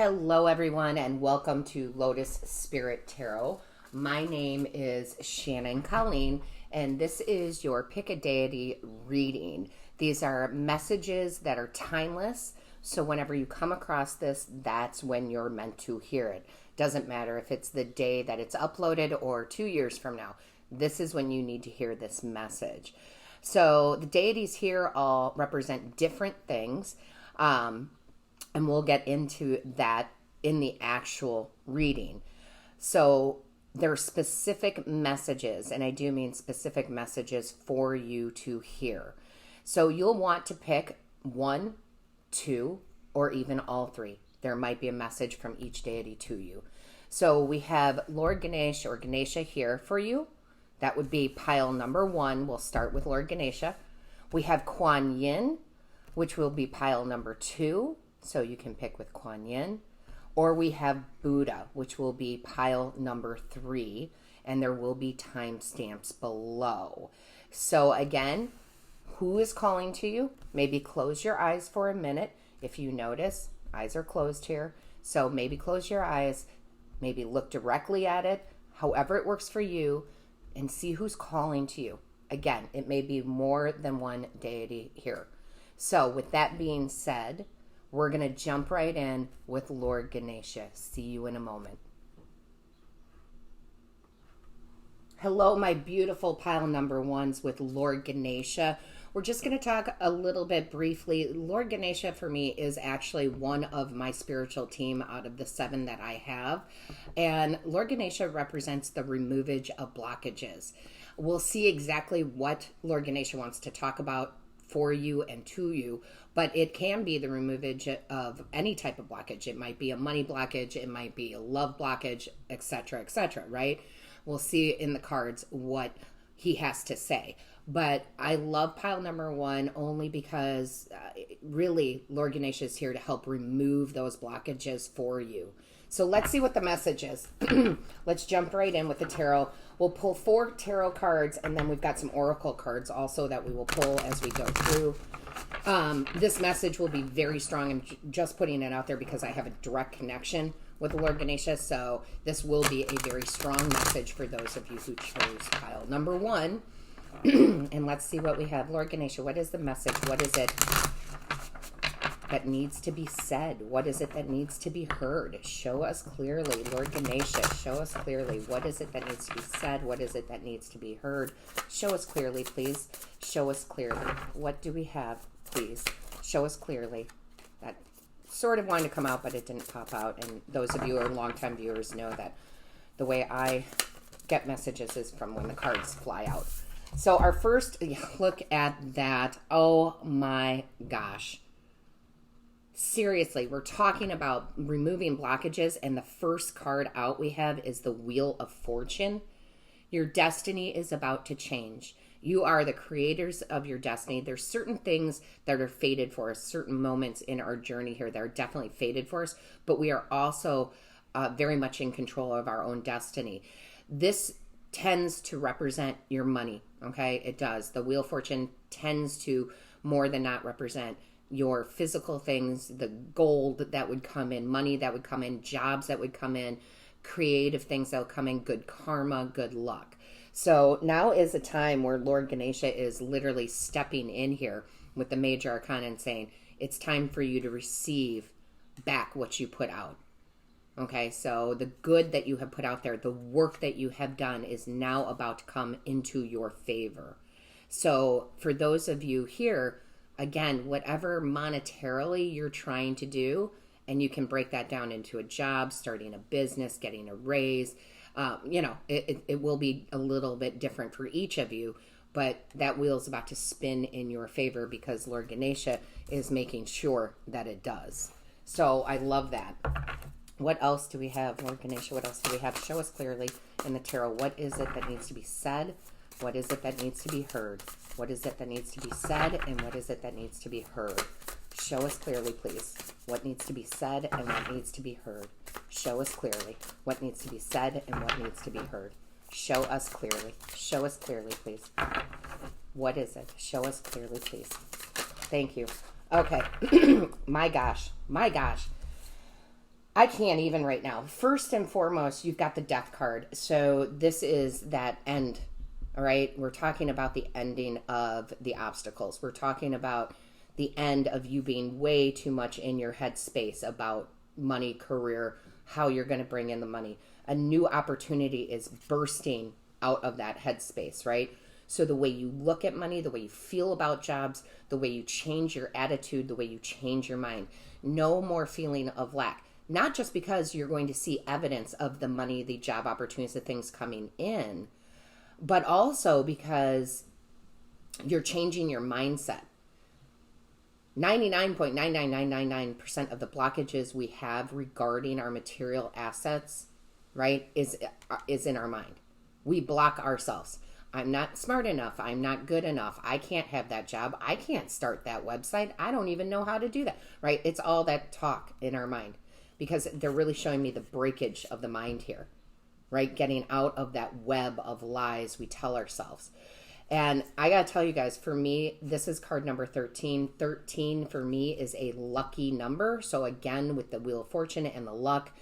Hello, everyone, and welcome to Lotus Spirit Tarot. My name is Shannon Colleen, and this is your Pick a Deity reading. These are messages that are timeless, so whenever you come across this, that's when you're meant to hear it. Doesn't matter if it's the day that it's uploaded or 2 years from now. This is when you need to hear this message. So the deities here all represent different things. And we'll get into that in the actual reading. So there are specific messages, and I do mean specific messages for you to hear. So you'll want to pick 1, 2, or even all 3. There might be a message from each deity to you. So we have Lord Ganesha or Ganesha here for you. That would be pile number 1. We'll start with Lord Ganesha. We have Kuan Yin, which will be pile number 2. So you can pick with Kuan Yin. Or we have Buddha, which will be pile number 3. And there will be timestamps below. So again, who is calling to you? Maybe close your eyes for a minute. If you notice, eyes are closed here. So maybe close your eyes. Maybe look directly at it, however it works for you, and see who's calling to you. Again, it may be more than one deity here. So with that being said, we're going to jump right in with Lord Ganesha. See you in a moment. Hello, my beautiful pile number 1s with Lord Ganesha. We're just going to talk a little bit briefly. Lord Ganesha for me is actually one of my spiritual team out of the 7 that I have. And Lord Ganesha represents the removage of blockages. We'll see exactly what Lord Ganesha wants to talk about for you and to you, but it can be the removage of any type of blockage. It might be a money blockage, it might be a love blockage, etc., right? We'll see in the cards what he has to say. But I love pile number 1 only because really Lord Ganesha is here to help remove those blockages for you. So let's see what the message is. Let's jump right in with the tarot. We'll pull 4 tarot cards, and then we've got some oracle cards also that we will pull as we go through. This message will be very strong. I'm just putting it out there because I have a direct connection with Lord Ganesha, so this will be a very strong message for those of you who chose pile number 1. And let's see what we have. Lord Ganesha, what is the message? What is it that needs to be said? What is it that needs to be heard? Show us clearly. Lord Ganesha, show us clearly. What is it that needs to be said? What is it that needs to be heard? Show us clearly, please. Show us clearly. What do we have, please? Show us clearly. That sort of wanted to come out, but it didn't pop out. And those of you who are longtime viewers know that the way I get messages is from when the cards fly out. So our first look at that, oh my gosh. Seriously, we're talking about removing blockages, and the first card out we have is the Wheel of Fortune. Your destiny is about to change. You are the creators of your destiny. There's certain things that are fated for us, certain moments in our journey here that are definitely fated for us, but we are also very much in control of our own destiny. This tends to represent your money, okay? It does. The Wheel of Fortune tends to more than not represent your physical things, the gold that would come in, money that would come in, jobs that would come in, creative things that will come in, good karma, good luck. So now is a time where Lord Ganesha is literally stepping in here with the major arcana and saying, it's time for you to receive back what you put out. Okay, so the good that you have put out there, the work that you have done is now about to come into your favor. So for those of you here, again, whatever monetarily you're trying to do, and you can break that down into a job, starting a business, getting a raise, it will be a little bit different for each of you, but that wheel is about to spin in your favor because Lord Ganesha is making sure that it does. So I love that. What else do we have, Lord Ganesha? What else do we have? Show us clearly in the tarot. What is it that needs to be said? What is it that needs to be heard? What is it that needs to be said? And what is it that needs to be heard? Show us clearly, please. What needs to be said and what needs to be heard? Show us clearly. What needs to be said and what needs to be heard? Show us clearly. Show us clearly, please. What is it? Show us clearly, please. Thank you. Okay. My gosh. I can't even right now. First and foremost, you've got the death card. So this is that end, all right? We're talking about the ending of the obstacles. We're talking about the end of you being way too much in your headspace about money, career, how you're going to bring in the money. A new opportunity is bursting out of that headspace, right? So the way you look at money, the way you feel about jobs, the way you change your attitude, the way you change your mind. No more feeling of lack. Not just because you're going to see evidence of the money, the job opportunities, the things coming in, but also because you're changing your mindset. 99.99999% of the blockages we have regarding our material assets, right, is in our mind. We block ourselves. I'm not smart enough. I'm not good enough. I can't have that job. I can't start that website. I don't even know how to do that, right? It's all that talk in our mind because they're really showing me the breakage of the mind here, right? Getting out of that web of lies we tell ourselves. And I got to tell you guys, for me, this is card number 13. 13 for me is a lucky number. So again, with the Wheel of Fortune and the luck,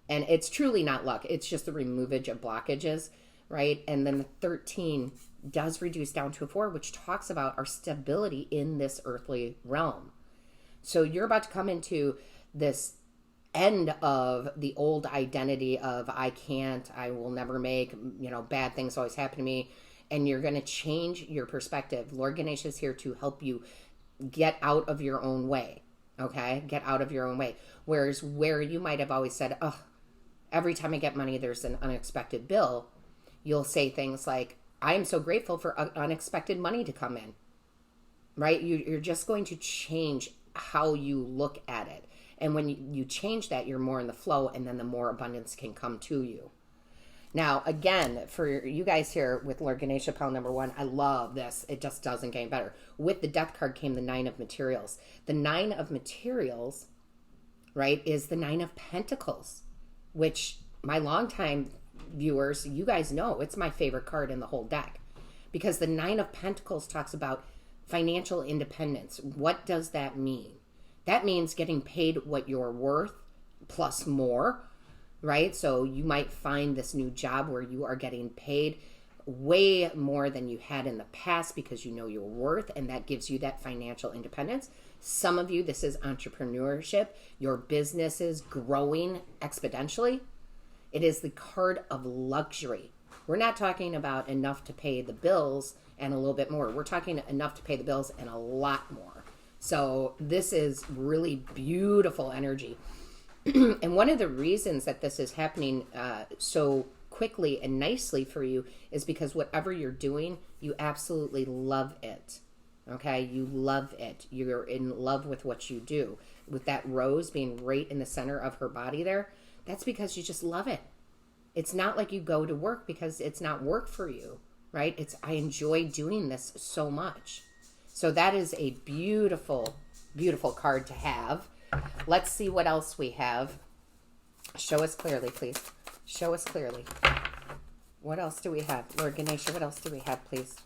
and it's truly not luck. It's just the removage of blockages, right? And then the 13 does reduce down to a 4, which talks about our stability in this earthly realm. So you're about to come into this end of the old identity of I can't, I will never make, bad things always happen to me. And you're going to change your perspective. Lord Ganesha is here to help you get out of your own way. Okay? Get out of your own way. Whereas where you might have always said, oh, every time I get money, there's an unexpected bill. You'll say things like, I am so grateful for unexpected money to come in. Right? You're just going to change how you look at it. And when you change that, you're more in the flow, and then the more abundance can come to you. Now, again, for you guys here with Lord Ganesha, pile number 1, I love this. It just doesn't get better. With the death card came the 9 of materials. The 9 of materials, right, is the 9 of pentacles, which my longtime viewers, you guys know, it's my favorite card in the whole deck. Because the 9 of pentacles talks about financial independence. What does that mean? That means getting paid what you're worth plus more, right? So you might find this new job where you are getting paid way more than you had in the past because you know your worth, and that gives you that financial independence. Some of you, this is entrepreneurship. Your business is growing exponentially. It is the card of luxury. We're not talking about enough to pay the bills and a little bit more. We're talking enough to pay the bills and a lot more. So this is really beautiful energy. And one of the reasons that this is happening so quickly and nicely for you is because whatever you're doing, you absolutely love it. Okay? You love it. You're in love with what you do. With that rose being right in the center of her body there, that's because you just love it. It's not like you go to work because it's not work for you, right? It's I enjoy doing this so much. So that is a beautiful, beautiful card to have. Let's see what else we have. Show us clearly, please. Show us clearly. What else do we have? Lord Ganesha, what else do we have, please?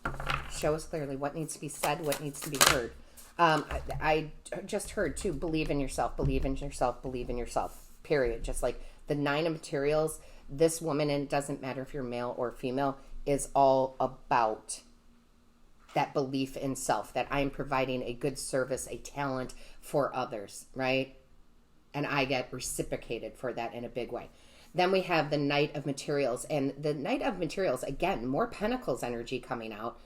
Show us clearly what needs to be said, what needs to be heard. I just heard, too, believe in yourself, believe in yourself, believe in yourself, period. Just like the 9 of materials, this woman, and it doesn't matter if you're male or female, is all about that belief in self, that I'm providing a good service, a talent for others, right? And I get reciprocated for that in a big way. Then we have the Knight of Materials. And the Knight of Materials, again, more Pentacles energy coming out.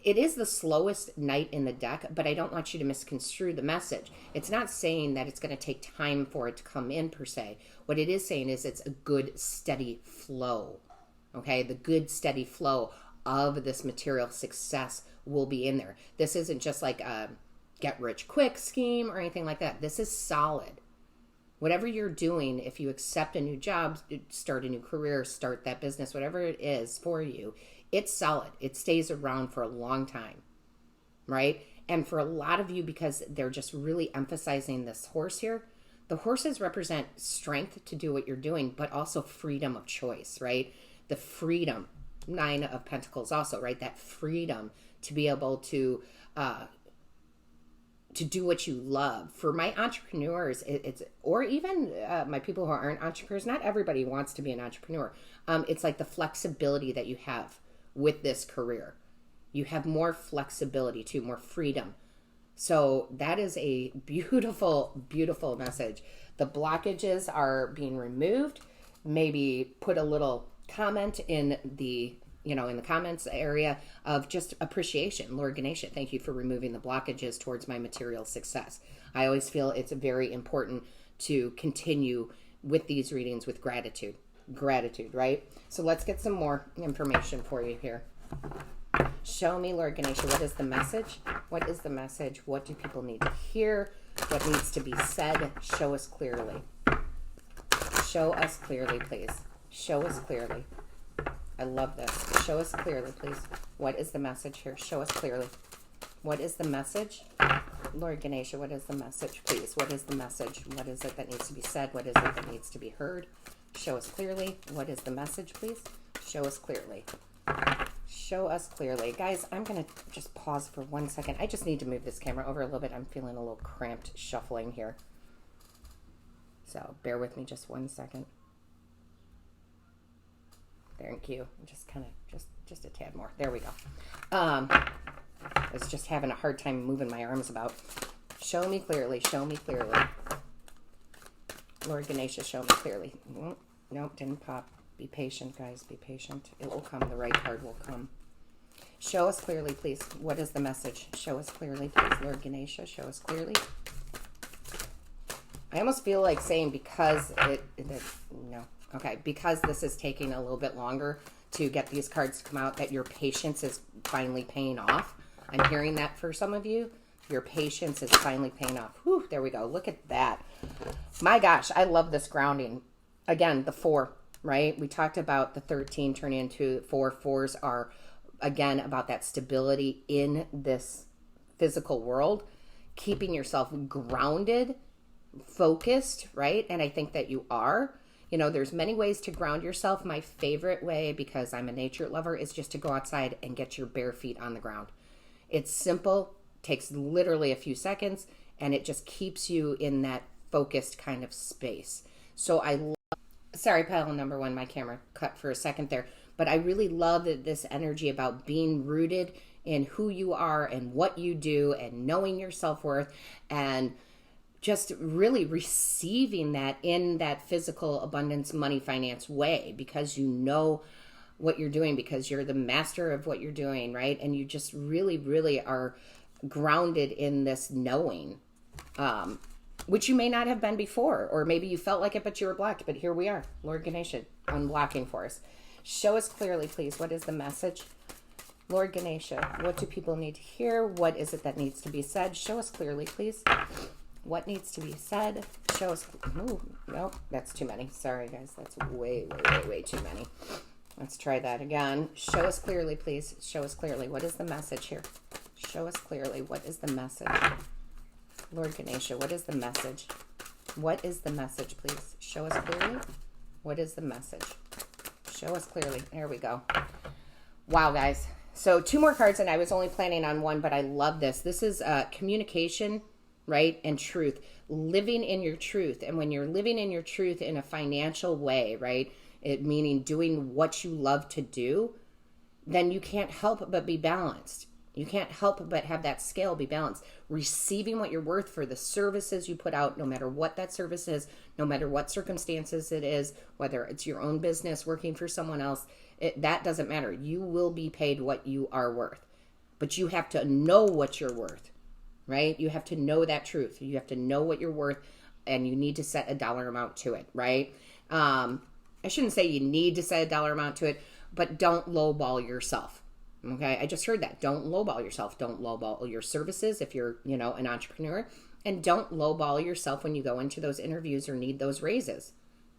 It is the slowest knight in the deck, but I don't want you to misconstrue the message. It's not saying that it's going to take time for it to come in, per se. What it is saying is it's a good, steady flow. Okay? The good, steady flow of this material success will be in there. This isn't just like a get-rich-quick scheme or anything like that. This is solid. Whatever you're doing, if you accept a new job, start a new career, start that business, whatever it is for you, it's solid. It stays around for a long time, right? And for a lot of you, because they're just really emphasizing this horse here, the horses represent strength to do what you're doing, but also freedom of choice, right? The freedom, 9 of Pentacles also, right? That freedom to be able to to do what you love. For my entrepreneurs, or even my people who aren't entrepreneurs, not everybody wants to be an entrepreneur. It's like the flexibility that you have with this career. You have more flexibility too, more freedom. So that is a beautiful, beautiful message. The blockages are being removed. Maybe put a little comment in the comments area of just appreciation. Lord Ganesha, thank you for removing the blockages towards my material success. I always feel it's very important to continue with these readings with gratitude. Gratitude, right? So let's get some more information for you here. Show me, Lord Ganesha, what is the message? What is the message? What do people need to hear? What needs to be said? Show us clearly. Show us clearly, please. Show us clearly. I love this. Show us clearly, please. What is the message here? Show us clearly. What is the message? Lord Ganesha, what is the message, please? What is the message? What is it that needs to be said? What is it that needs to be heard? Show us clearly. What is the message, please? Show us clearly. Show us clearly. Guys, I'm going to just pause for 1 second. I just need to move this camera over a little bit. I'm feeling a little cramped shuffling here. So bear with me just 1 second. Thank you. Just kind of, just a tad more. There we go. I was just having a hard time moving my arms about. Show me clearly. Show me clearly. Lord Ganesha, show me clearly. Nope, didn't pop. Be patient, guys. Be patient. It will come. The right card will come. Show us clearly, please. What is the message? Show us clearly, please. Lord Ganesha, show us clearly. I almost feel like saying because no. Okay, because this is taking a little bit longer to get these cards to come out, that your patience is finally paying off. I'm hearing that for some of you. Your patience is finally paying off. Whew, there we go. Look at that. My gosh, I love this grounding. Again, the 4, right? We talked about the 13 turning into 4. 4s are, again, about that stability in this physical world, keeping yourself grounded, focused, right? And I think that you are. You know, there's many ways to ground yourself. My favorite way, because I'm a nature lover, is just to go outside and get your bare feet on the ground. It's simple, takes literally a few seconds, and it just keeps you in that focused kind of space. So I love, sorry, pile number 1, my camera cut for a second there, but I really love this energy about being rooted in who you are and what you do and knowing your self-worth and just really receiving that in that physical abundance, money, finance way, because you know what you're doing, because you're the master of what you're doing, right? And you just really, really are grounded in this knowing, which you may not have been before, or maybe you felt like it, but you were blocked. But here we are, Lord Ganesha, unblocking for us. Show us clearly, please. What is the message? Lord Ganesha, what do people need to hear? What is it that needs to be said? Show us clearly, please. What needs to be said? Show us. Ooh, nope, that's too many. Sorry, guys. That's way, way, way, way too many. Let's try that again. Show us clearly, please. Show us clearly. What is the message here? Show us clearly. What is the message? Lord Ganesha, what is the message? What is the message, please? Show us clearly. What is the message? Show us clearly. There we go. Wow, guys. So 2 more cards, and I was only planning on 1, but I love this. This is communication, right? And truth. Living in your truth. And when you're living in your truth in a financial way, right? It meaning doing what you love to do, then you can't help but be balanced. You can't help but have that scale be balanced. Receiving what you're worth for the services you put out, no matter what that service is, no matter what circumstances it is, whether it's your own business, working for someone else, that doesn't matter. You will be paid what you are worth. But you have to know what you're worth, right? You have to know that truth. You have to know what you're worth, and you need to set a dollar amount to it, right? I shouldn't say you need to set a dollar amount to it, but don't lowball yourself. Okay, I just heard that. Don't lowball yourself. Don't lowball your services if you're, an entrepreneur. And don't lowball yourself when you go into those interviews or need those raises.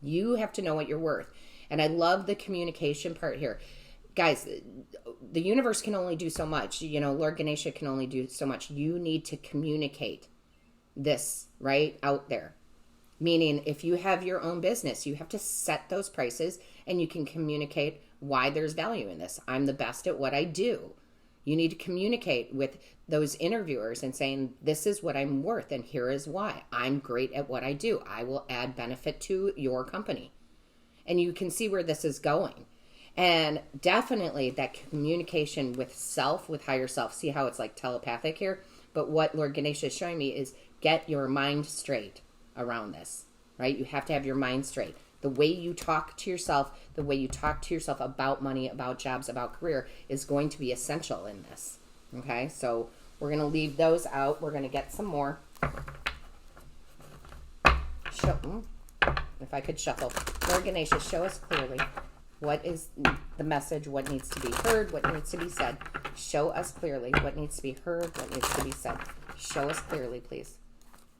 You have to know what you're worth. And I love the communication part here. Guys, the universe can only do so much. Lord Ganesha can only do so much. You need to communicate this, right, out there. Meaning, if you have your own business, you have to set those prices and you can communicate why there's value in this. I'm the best at what I do. You need to communicate with those interviewers and saying, this is what I'm worth and here is why. I'm great at what I do. I will add benefit to your company. And you can see where this is going. And definitely that communication with self, with higher self. See how it's like telepathic here? But what Lord Ganesha is showing me is get your mind straight around this, right? You have to have your mind straight. The way you talk to yourself, the way you talk to yourself about money, about jobs, about career is going to be essential in this. Okay, so we're going to leave those out. We're going to get some more. If I could shuffle. Lord Ganesha, show us clearly what is the message, what needs to be heard, what needs to be said. Show us clearly what needs to be heard, what needs to be said. Show us clearly, please.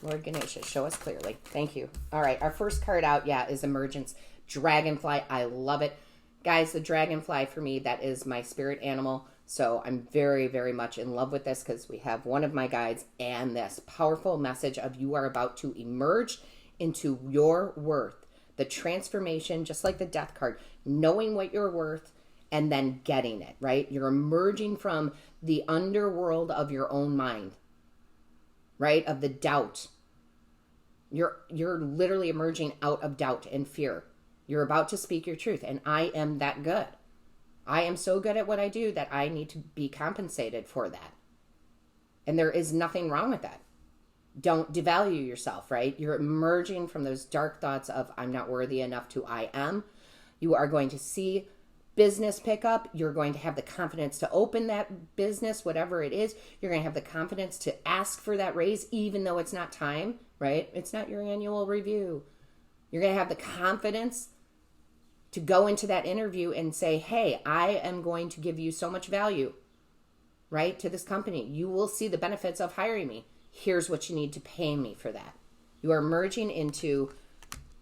Lord Ganesha, show us clearly. Thank you. All right, our first card out, is Emergence. Dragonfly, I love it. Guys, the dragonfly for me, that is my spirit animal. So I'm very, very much in love with this because we have one of my guides and this powerful message of you are about to emerge into your worth. The transformation, just like the death card, knowing what you're worth and then getting it, right? You're emerging from the underworld of your own mind, right? Of the doubt. You're literally emerging out of doubt and fear. You're about to speak your truth. And I am that good. I am so good at what I do that I need to be compensated for that. And there is nothing wrong with that. Don't devalue yourself, right? You're emerging from those dark thoughts of I'm not worthy enough to I am. You are going to see business pick up. You're going to have the confidence to open that business, whatever it is. You're going to have the confidence to ask for that raise, even though it's not time, right? It's not your annual review. You're going to have the confidence to go into that interview and say, hey, I am going to give you so much value, right, to this company. You will see the benefits of hiring me. Here's what you need to pay me for that. You are merging into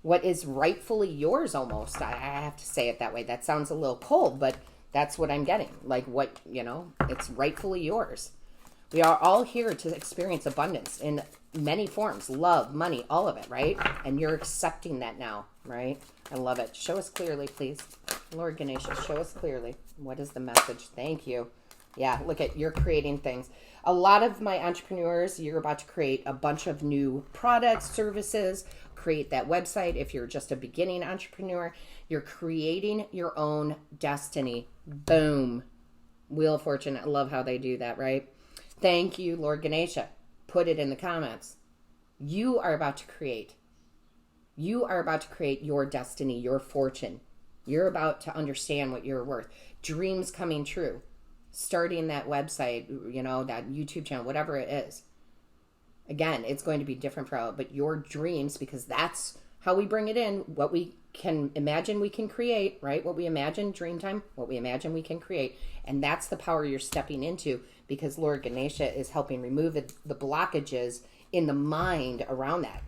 what is rightfully yours almost. I have to say it that way. That sounds a little cold, but that's what I'm getting. Like what, it's rightfully yours. We are all here to experience abundance in many forms. Love, money, all of it, right? And you're accepting that now, right? I love it. Show us clearly, please. Lord Ganesha, show us clearly. What is the message? Thank you. Yeah, look at, you're creating things. A lot of my entrepreneurs, you're about to create a bunch of new products, services, create that website. If you're just a beginning entrepreneur, you're creating your own destiny. Boom. Wheel of Fortune. I love how they do that, right? Thank you, Lord Ganesha. Put it in the comments. You are about to create. You are about to create your destiny, your fortune. You're about to understand what you're worth. Dreams coming true. Starting that website, that YouTube channel, whatever it is. Again, it's going to be different for all, but your dreams, because that's how we bring it in, what we can imagine we can create, right? What we imagine, dream time, what we imagine we can create. And that's the power you're stepping into because Lord Ganesha is helping remove the blockages in the mind around that.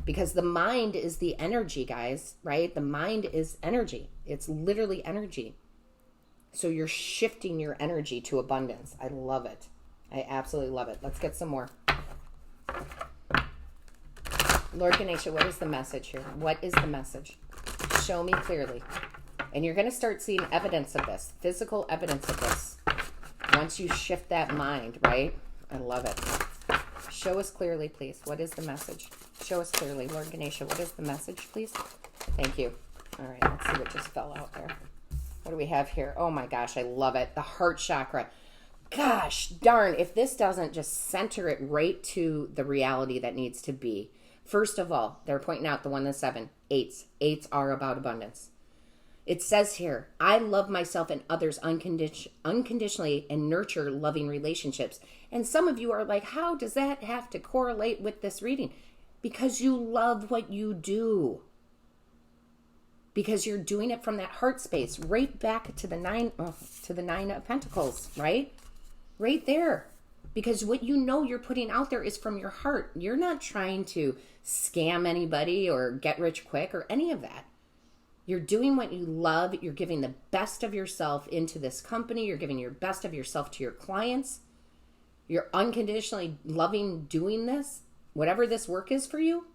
Because the mind is the energy, guys, right? The mind is energy. It's literally energy. So you're shifting your energy to abundance. I love it. I absolutely love it. Let's get some more. Lord Ganesha, what is the message here? What is the message? Show me clearly. And you're going to start seeing evidence of this, physical evidence of this. Once you shift that mind, right? I love it. Show us clearly, please. What is the message? Show us clearly. Lord Ganesha, what is the message, please? Thank you. All right, let's see what just fell out there. What do we have here? Oh my gosh, I love it. The heart chakra. Gosh darn, if this doesn't just center it right to the reality that needs to be. First of all, they're pointing out the 1 and 7. Eights. Eights are about abundance. It says here, I love myself and others unconditionally and nurture loving relationships. And some of you are like, how does that have to correlate with this reading? Because you love what you do. Because you're doing it from that heart space, right back to the nine of Pentacles, right? Right there. Because what you're putting out there is from your heart. You're not trying to scam anybody or get rich quick or any of that. You're doing what you love. You're giving the best of yourself into this company. You're giving your best of yourself to your clients. You're unconditionally loving doing this, whatever this work is for you.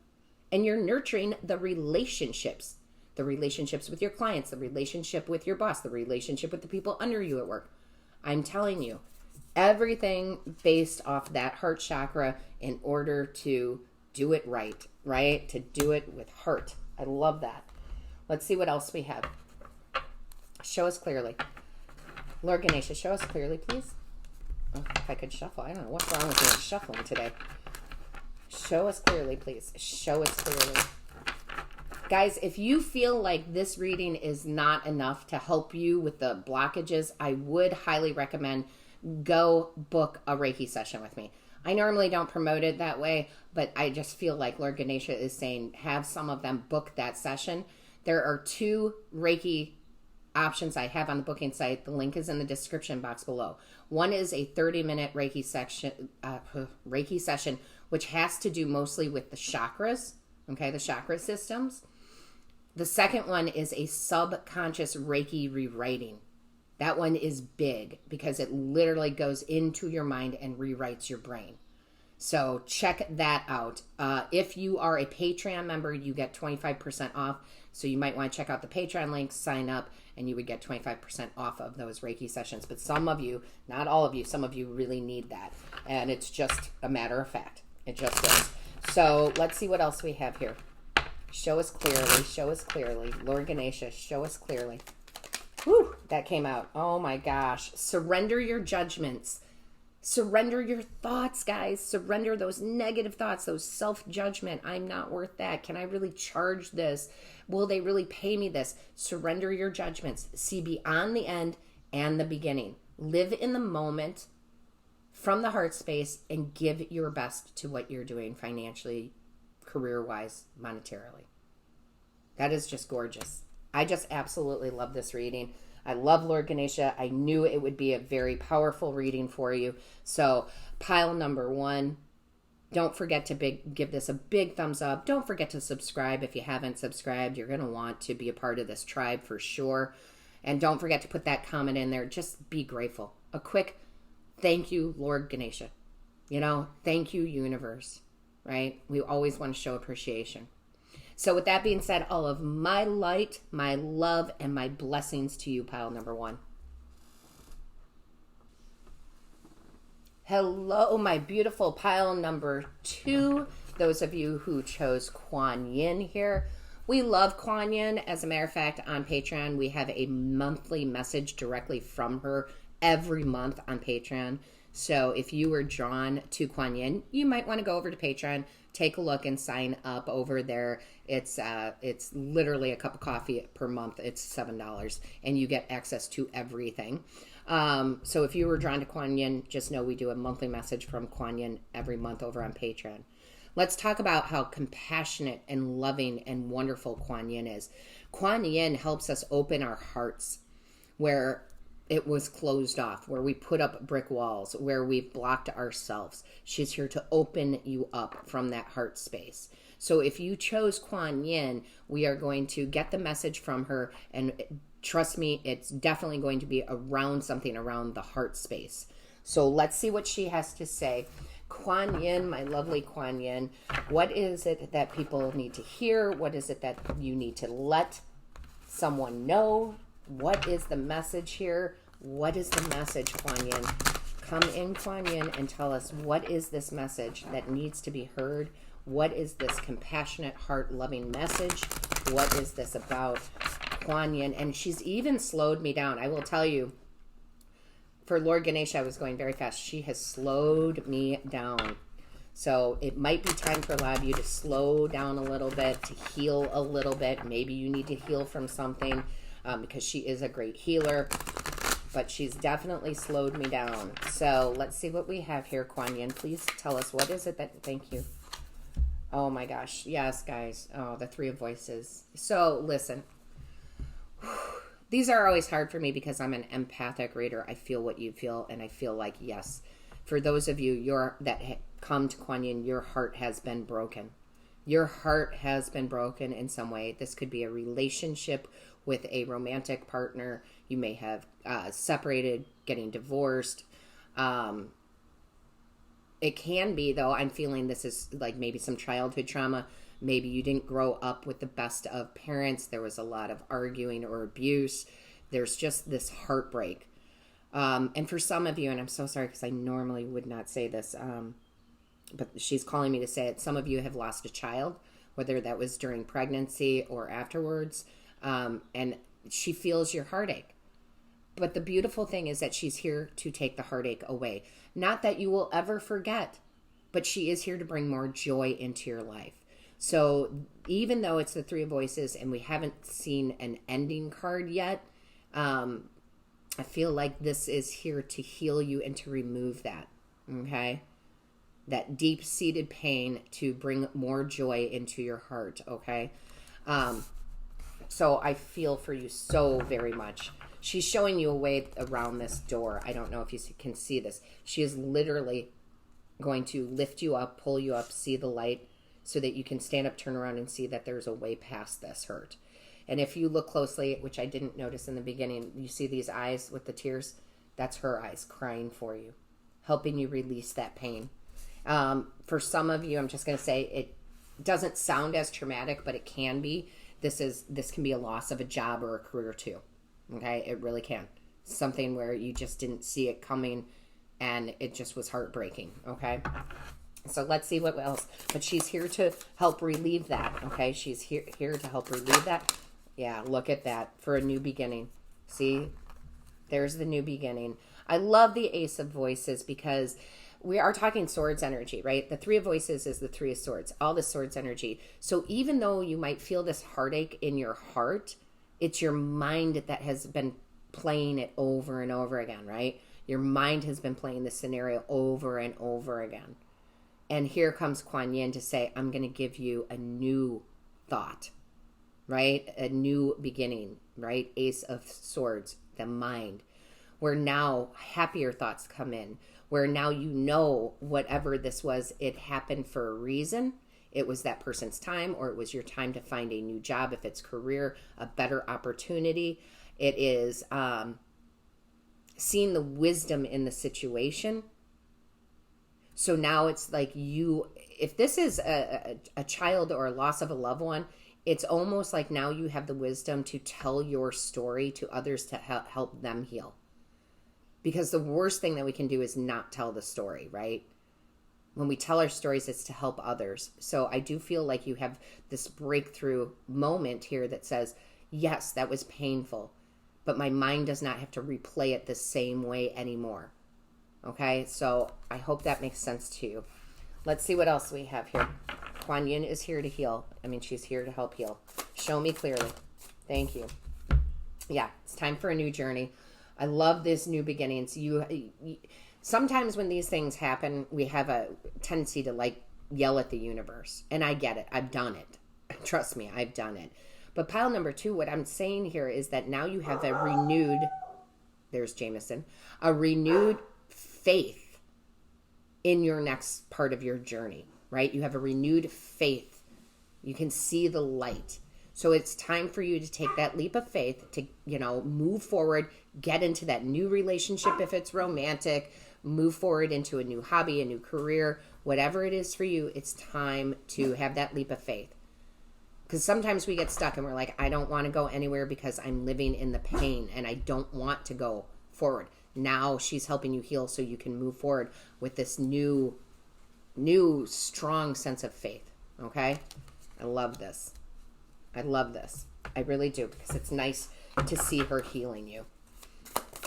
And you're nurturing the relationships with your clients, the relationship with your boss, the relationship with the people under you at work. I'm telling you, Everything based off that heart chakra in order to do it right, right? To do it with heart. I love that. Let's see what else we have. Show us clearly. Lord Ganesha, show us clearly, please. Oh, if I could shuffle. I don't know what's wrong with me shuffling today. Show us clearly, please. Show us clearly. Guys, if you feel like this reading is not enough to help you with the blockages, I would highly recommend go book a Reiki session with me. I normally don't promote it that way, but I just feel like Lord Ganesha is saying have some of them book that session. There are 2 Reiki options I have on the booking site. The link is in the description box below. One is a 30-minute Reiki session, which has to do mostly with the chakras, okay, the chakra systems. The second one is a subconscious Reiki rewriting. That one is big because it literally goes into your mind and rewrites your brain. So check that out. If you are a Patreon member, you get 25% off. So you might want to check out the Patreon link, sign up, and you would get 25% off of those Reiki sessions. But some of you, not all of you, some of you really need that. And it's just a matter of fact. It just is. So let's see what else we have here. Show us clearly. Show us clearly. Lord Ganesha, show us clearly. Whew, that came out. Oh my gosh. Surrender your judgments. Surrender your thoughts, guys. Surrender those negative thoughts, those self-judgment. I'm not worth that. Can I really charge this? Will they really pay me this? Surrender your judgments. See beyond the end and the beginning. Live in the moment from the heart space and give your best to what you're doing financially, career-wise, monetarily. That is just gorgeous. I just absolutely love this reading. I love Lord Ganesha. I knew it would be a very powerful reading for you. So pile number 1, don't forget to give this a big thumbs up. Don't forget to subscribe if you haven't subscribed. You're going to want to be a part of this tribe for sure. And don't forget to put that comment in there. Just be grateful. A quick thank you, Lord Ganesha. You know, thank you, universe, right? We always want to show appreciation. So with that being said, all of my light, my love, and my blessings to you, pile number 1. Hello, my beautiful pile number 2. Those of you who chose Kuan Yin here. We love Kuan Yin. As a matter of fact, on Patreon, we have a monthly message directly from her every month on Patreon. So if you were drawn to Kuan Yin, you might want to go over to Patreon, take a look, and sign up over there. It's literally a cup of coffee per month. It's $7, and you get access to everything. So if you were drawn to Kuan Yin, just know we do a monthly message from Kuan Yin every month over on Patreon. Let's talk about how compassionate and loving and wonderful Kuan Yin is. Kuan Yin helps us open our hearts where it was closed off, where we put up brick walls, where we've blocked ourselves. She's here to open you up from that heart space. So if you chose Kuan Yin, we are going to get the message from her, and trust me, it's definitely going to be around something around the heart space. So let's see what she has to say. Kuan Yin, my lovely Kuan Yin, what is it that people need to hear? What is it that you need to let someone know? What is the message here? What is the message, Kuan Yin? Come in, Kuan Yin, and tell us, what is this message that needs to be heard? What is this compassionate, heart-loving message? What is this about, Kuan Yin? And she's even slowed me down. I will tell you, for Lord Ganesha, I was going very fast. She has slowed me down. So it might be time for a lot of you to slow down a little bit, to heal a little bit. Maybe you need to heal from something. Because she is a great healer, but she's definitely slowed me down. So let's see what we have here, Kuan Yin. Please tell us, what is it that, thank you. Oh my gosh. Yes, guys. Oh, the 3 of Voices. So listen, these are always hard for me because I'm an empathic reader. I feel what you feel, and I feel like, yes, for those of you that come to Kuan Yin, your heart has been broken. Your heart has been broken in some way. This could be a relationship with a romantic partner. You may have separated, getting divorced. It can be, though, I'm feeling this is like maybe some childhood trauma. Maybe you didn't grow up with the best of parents. There was a lot of arguing or abuse. There's just this heartbreak. And for some of you, and I'm so sorry because I normally would not say this, but she's calling me to say it. Some of you have lost a child, whether that was during pregnancy or afterwards, and she feels your heartache. But the beautiful thing is that she's here to take the heartache away. Not that you will ever forget, but she is here to bring more joy into your life. So even though it's the Three of Voices and we haven't seen an ending card yet, I feel like this is here to heal you and to remove that, okay? That deep-seated pain to bring more joy into your heart, okay? So I feel for you so very much. She's showing you a way around this door. I don't know if you can see this. She is literally going to lift you up, pull you up, see the light, so that you can stand up, turn around, and see that there's a way past this hurt. And if you look closely, which I didn't notice in the beginning, you see these eyes with the tears? That's her eyes crying for you, helping you release that pain. For some of you, I'm just going to say it doesn't sound as traumatic, but it can be. This can be a loss of a job or a career too. Okay, it really can. Something where you just didn't see it coming and it just was heartbreaking. Okay, so let's see what else. But she's here to help relieve that. Okay, she's here to help relieve that. Yeah, look at that, for a new beginning. See, there's the new beginning. I love the Ace of Voices because we are talking swords energy, right? The Three of Voices is the Three of Swords, all the swords energy. So even though you might feel this heartache in your heart, it's your mind that has been playing it over and over again, right? Your mind has been playing the scenario over and over again. And here comes Kuan Yin to say, I'm going to give you a new thought, right? A new beginning, right? Ace of Swords, the mind, where now happier thoughts come in, where now you know whatever this was, it happened for a reason. It was that person's time, or it was your time to find a new job. If it's career, a better opportunity. It is seeing the wisdom in the situation. So now it's like if this is a child or a loss of a loved one, it's almost like now you have the wisdom to tell your story to others to help them heal. Because the worst thing that we can do is not tell the story, right? When we tell our stories, it's to help others. So I do feel like you have this breakthrough moment here that says, yes, that was painful, but my mind does not have to replay it the same way anymore. Okay, so I hope that makes sense to you. Let's see what else we have here. Kuan Yin is here to heal. I mean, she's here to help heal. Show me clearly. Thank you. Yeah, it's time for a new journey. I love this new beginnings. Sometimes when these things happen, we have a tendency to yell at the universe. And I get it. I've done it. Trust me, I've done it. But pile number 2, what I'm saying here is that now you have a renewed, there's Jameson, a renewed faith in your next part of your journey, right? You have a renewed faith. You can see the light. So it's time for you to take that leap of faith to, move forward, get into that new relationship if it's romantic, move forward into a new hobby, a new career, whatever it is for you, it's time to have that leap of faith. Because sometimes we get stuck and we're like, I don't want to go anywhere because I'm living in the pain and I don't want to go forward. Now she's helping you heal so you can move forward with this new strong sense of faith. Okay? I love this. I love this. I really do, because it's nice to see her healing you.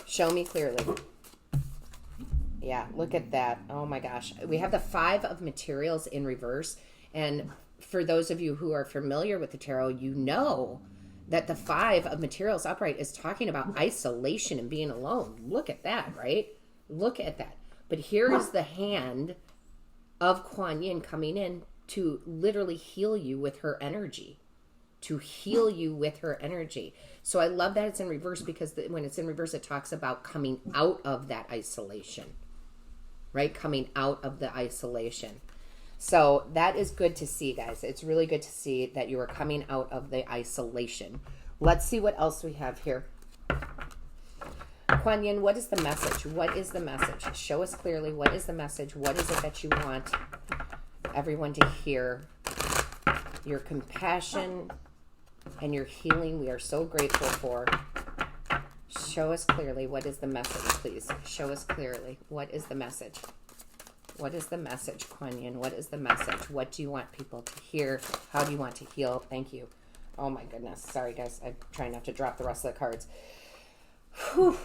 Show me clearly. Yeah, look at that. Oh my gosh. We have the 5 of materials in reverse. And for those of you who are familiar with the tarot, you know that the 5 of materials upright is talking about isolation and being alone. Look at that, right? Look at that. But here is the hand of Kuan Yin coming in to literally heal you with her energy. To heal you with her energy. So I love that it's in reverse, because when it's in reverse, it talks about coming out of that isolation, right? Coming out of the isolation. So that is good to see, guys. It's really good to see that you are coming out of the isolation. Let's see what else we have here. Kuan Yin, what is the message? What is the message? Show us clearly. What is the message? What is it that you want everyone to hear? Your compassion and your healing, we are so grateful for. Show us clearly. What is the message, please? Show us clearly. What is the message? What is the message, Kuan Yin? What is the message? What do you want people to hear? How do you want to heal? Thank you. Oh my goodness. Sorry, guys. I'm trying not to drop the rest of the cards. Whew.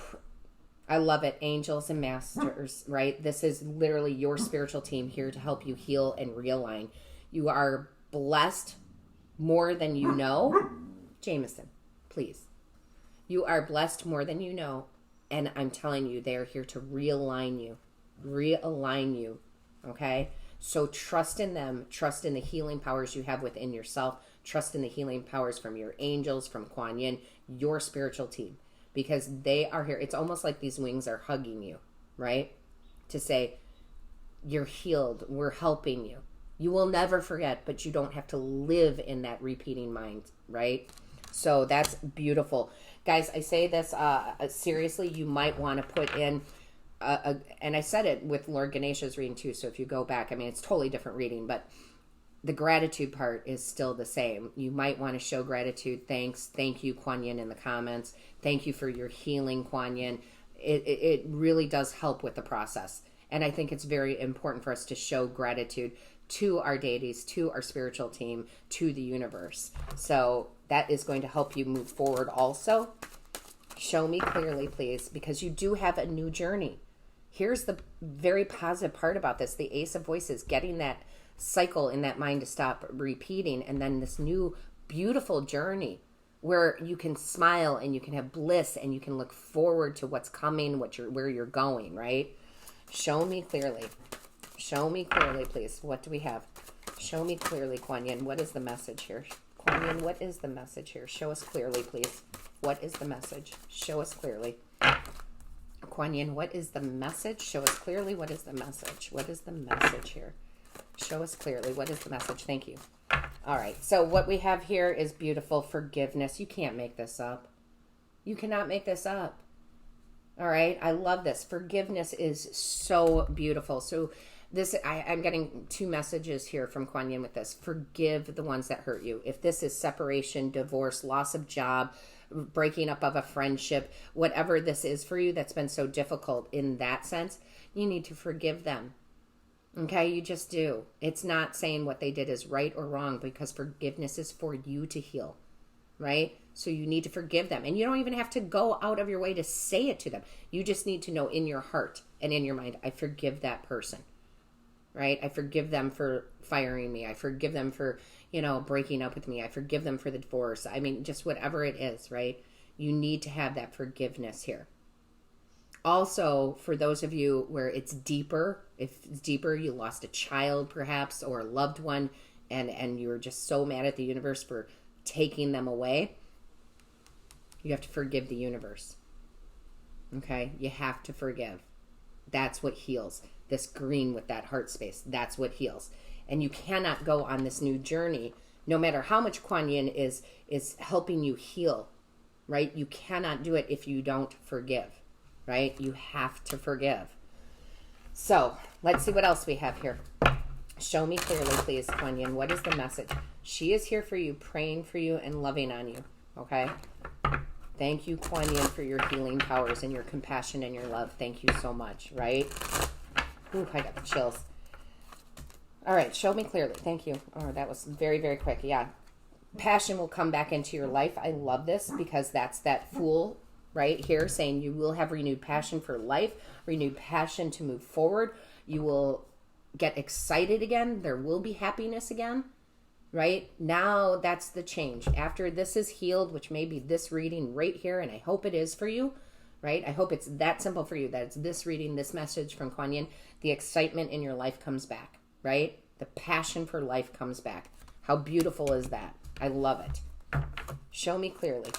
I love it. Angels and masters, right? This is literally your spiritual team here to help you heal and realign. You are blessed more than you know. Jameson, please. You are blessed more than you know, and I'm telling you, they are here to realign you, okay? So trust in them, trust in the healing powers you have within yourself, trust in the healing powers from your angels, from Kuan Yin, your spiritual team, because they are here. It's almost like these wings are hugging you, right? To say, you're healed, we're helping you. You will never forget, but you don't have to live in that repeating mind, right? So that's beautiful. Guys, I say this seriously, you might want to put in, and I said it with Lord Ganesha's reading too, so if you go back, I mean, it's totally different reading, but the gratitude part is still the same. You might want to show gratitude, thanks, thank you, Kuan Yin, in the comments. Thank you for your healing, Kuan Yin. It really does help with the process. And I think it's very important for us to show gratitude to our deities, to our spiritual team, to the universe. So that is going to help you move forward also. Show me clearly, please, because you do have a new journey. Here's the very positive part about this. The Ace of Voices, getting that cycle in that mind to stop repeating, and then this new beautiful journey where you can smile and you can have bliss and you can look forward to what's coming, where you're going, right? Show me clearly. Show me clearly, please. What do we have? Show me clearly, Kuan Yin. What is the message here? Kuan Yin, what is the message here? Show us clearly, please. What is the message? Show us clearly. Kuan Yin, what is the message? Show us clearly. What is the message? What is the message here? Show us clearly. What is the message? Thank you. All right. So what we have here is beautiful forgiveness. You can't make this up. You cannot make this up. All right. I love this. Forgiveness is so beautiful. So I'm getting two messages here from Kuan Yin with this. Forgive the ones that hurt you. If this is separation, divorce, loss of job, breaking up of a friendship, whatever this is for you that's been so difficult in that sense, you need to forgive them. Okay, you just do. It's not saying what they did is right or wrong, because forgiveness is for you to heal, right? So you need to forgive them. And you don't even have to go out of your way to say it to them. You just need to know in your heart and in your mind, I forgive that person, right? I forgive them for firing me. I forgive them for, breaking up with me. I forgive them for the divorce. I mean, just whatever it is, right? You need to have that forgiveness here. Also, for those of you where it's deeper, if it's deeper, you lost a child perhaps, or a loved one, and you're just so mad at the universe for taking them away, you have to forgive the universe. Okay? You have to forgive. That's what heals. This green with that heart space, that's what heals. And you cannot go on this new journey, no matter how much Kuan Yin is helping you heal, right? You cannot do it if you don't forgive. Right? You have to forgive. So let's see what else we have here. Show me clearly, please, Kuan Yin. What is the message? She is here for you, praying for you and loving on you. Okay? Thank you, Kuan Yin, for your healing powers and your compassion and your love. Thank you so much, right? Ooh, I got the chills. All right, show me clearly. Thank you. Oh, that was very, very quick. Yeah. Passion will come back into your life. I love this because that's that Fool right here saying you will have renewed passion for life, renewed passion to move forward. You will get excited again. There will be happiness again, right? Now that's the change. After this is healed, which may be this reading right here, and I hope it is for you, right? I hope it's that simple for you, that it's this reading, this message from Kuan Yin. The excitement in your life comes back, right? The passion for life comes back. How beautiful is that? I love it. Show me clearly.